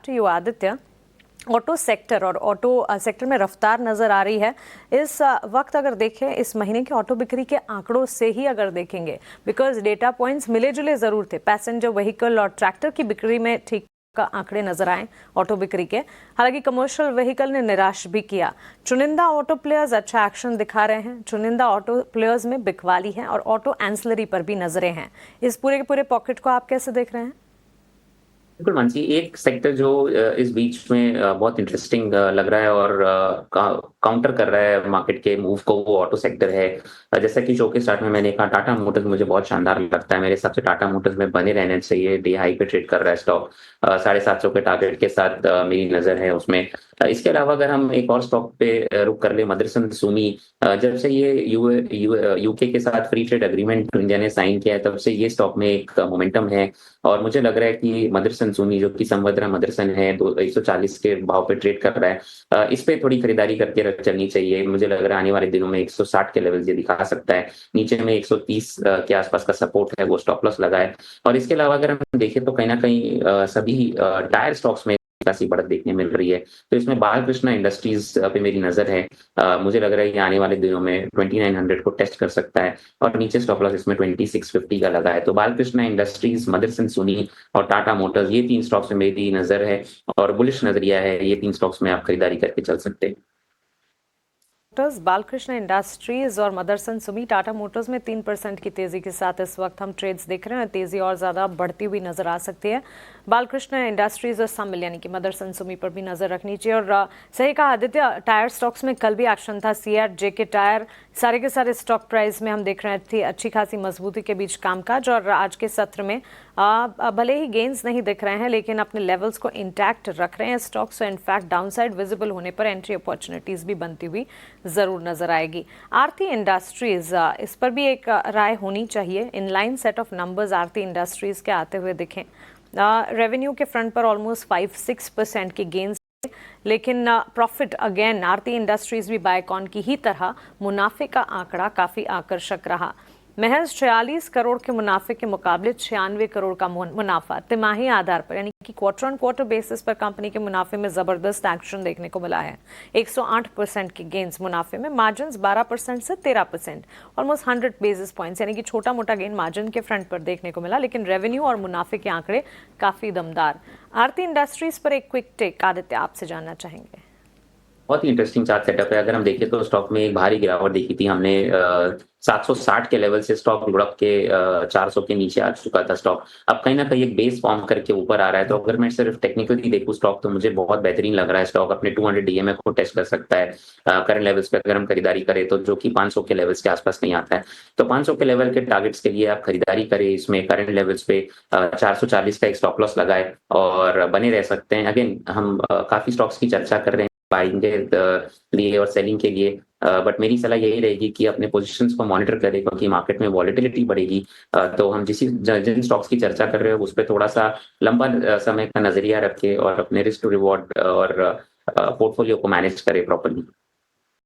To you Aditya. Auto sector और auto sector में रफ्तार नज़र आ रही है इस वक्त। अगर देखें इस महीने के ऑटो बिक्री के आंकड़ों से ही अगर देखेंगे, बिकॉज डेटा पॉइंट्स मिले जुले ज़रूर थे, पैसेंजर व्हीकल और ट्रैक्टर की बिक्री में ठीक का आंकड़े नजर आए ऑटो बिक्री के। हालांकि कमर्शियल व्हीकल ने निराश भी किया। चुनिंदा ऑटो प्लेयर्स अच्छा एक्शन दिखा रहे हैं। चुनिंदा ऑटो प्लेयर्स में बिकवाली है और ऑटो एंसिलरी पर भी नजरें हैं। इस पूरे के पूरे पॉकेट को आप कैसे देख रहे हैं? बिल्कुल मानसी, एक सेक्टर जो इस बीच में बहुत इंटरेस्टिंग लग रहा है और काउंटर कर रहा है मार्केट के मूव को, वो ऑटो सेक्टर है। जैसा कि शो के स्टार्ट में मैंने कहा, टाटा मोटर्स मुझे बहुत शानदार लगता है। मेरे हिसाब से टाटा मोटर्स में बने रहना चाहिए। डे हाई पे ट्रेड कर रहा है स्टॉक, 750 के टारगेट के साथ मेरी नजर है उसमें। इसके अलावा अगर हम एक और स्टॉक पे रुक कर ले, मदरसन सुमी। जब से ये यूके के साथ फ्री ट्रेड एग्रीमेंट इंडिया ने साइन किया है, तब से ये स्टॉक में एक मोमेंटम है। और मुझे लग रहा है कि मदरसन सुमी, जो कि संवत्सरा मदरसन है, 140 के भाव पे ट्रेड कर रहा है। इस पे थोड़ी खरीदारी करके चलनी चाहिए। मुझे लग रहा है आने वाले दिनों में 160 के लेवल ये दिखा सकता है। नीचे में 130 के आसपास का सपोर्ट है, वो स्टॉप लॉस लगा है। और इसके अलावा अगर हम देखें तो कहीं ना कहीं सभी टायर स्टॉक्स में खासी बढ़त देखने मिल रही है। तो इसमें बालकृष्ण इंडस्ट्रीज पे मेरी नजर है। मुझे लग रहा है कि आने वाले दिनों में 2900 को टेस्ट कर सकता है। और नीचे स्टॉप लॉस इसमें 2650 का लगा है। तो बालकृष्ण इंडस्ट्रीज, मदरसन सुनी और टाटा मोटर्स, ये 3 स्टॉक्स में मेरी नजर है और बुलिश नजरिया है। ये 3 स्टॉक्स में आप खरीदारी करके चल सकते हैं। बालकृष्ण इंडस्ट्रीज और मदरसन सुमी। टाटा मोटर्स में 3% की तेजी के साथ इस वक्त हम ट्रेड्स देख रहे हैं। तेजी और ज्यादा बढ़ती हुई नजर आ सकती है। बालकृष्ण इंडस्ट्रीज और समिल यानी कि मदरसन सुमी पर भी नजर रखनी चाहिए। और सही कहा आदित्य, टायर स्टॉक्स में कल भी एक्शन था। सीएट, जेके टायर, सारे के सारे स्टॉक प्राइस में हम देख रहे थे अच्छी खासी मजबूती के बीच कामकाज। और आज के सत्र में भले ही गेन्स नहीं दिख रहे हैं, लेकिन अपने लेवल्स को इंटैक्ट रख रहे हैं स्टॉक्स। इनफैक्ट डाउनसाइड विजिबल होने पर एंट्री अपॉर्चुनिटीज भी बनती हुई जरूर नजर आएगी। आरती इंडस्ट्रीज, इस पर भी एक राय होनी चाहिए। Inline set of numbers Aarti industries के आते हुए दिखें। रेवेन्यू के फ्रंट पर ऑलमोस्ट 5-6% की गेन्स, लेकिन प्रॉफिट अगेन आरती इंडस्ट्रीज भी बायकॉन की ही तरह मुनाफे का आंकड़ा काफी आकर्षक रहा। महज 46 करोड़ के मुनाफे के मुकाबले 96 करोड़ का मुनाफा तिमाही आधार पर यानी कि क्वार्टर ऑन क्वार्टर बेसिस पर कंपनी के मुनाफे में जबरदस्त एक्शन देखने को मिला है। 108% की गेन्स मुनाफे में, मार्जिन 12% से 13%, ऑलमोस्ट 100 बेसिस पॉइंट्स यानी कि छोटा मोटा गेन मार्जिन के फ्रंट पर देखने को मिला। लेकिन रेवेन्यू और मुनाफे के आंकड़े काफी दमदार। आरती इंडस्ट्रीज पर एक क्विक टेक आदित्य आपसे जानना चाहेंगे। बहुत ही इंटरेस्टिंग चार्ट सेटअप है। अगर हम देखें तो स्टॉक में एक भारी गिरावट देखी थी हमने। 760 के लेवल से स्टॉक लुढ़क के 400 के नीचे आ चुका था स्टॉक। अब कहीं ना कहीं एक बेस फॉर्म करके ऊपर आ रहा है। तो अगर मैं सिर्फ टेक्निकली देखूं स्टॉक, तो मुझे बहुत बेहतरीन लग रहा है। स्टॉक अपने 200 डीएमए को टेस्ट कर सकता है करंट लेवल्स पे अगर हम खरीदारी करें तो, जो कि 500 के लेवल्स के आसपास नहीं आता है। तो 500 के लेवल के टारगेट्स के लिए आप खरीदारी करें। इसमें करंट लेवल्स पे 440 का एक स्टॉप लॉस लगाए और बने रह सकते हैं। अगेन हम काफी स्टॉक्स की चर्चा कर रहे हैं बाइंग के लिए और सेलिंग के लिए, बट मेरी सलाह यही रहेगी कि अपने पोजीशंस को मॉनिटर करें, क्योंकि मार्केट में वॉलेटिलिटी बढ़ेगी। तो हम जिन स्टॉक्स की चर्चा कर रहे हो उस पर थोड़ा सा लंबा समय का नजरिया रखें और अपने रिस्क टू रिवॉर्ड और पोर्टफोलियो को मैनेज करें प्रॉपर्ली।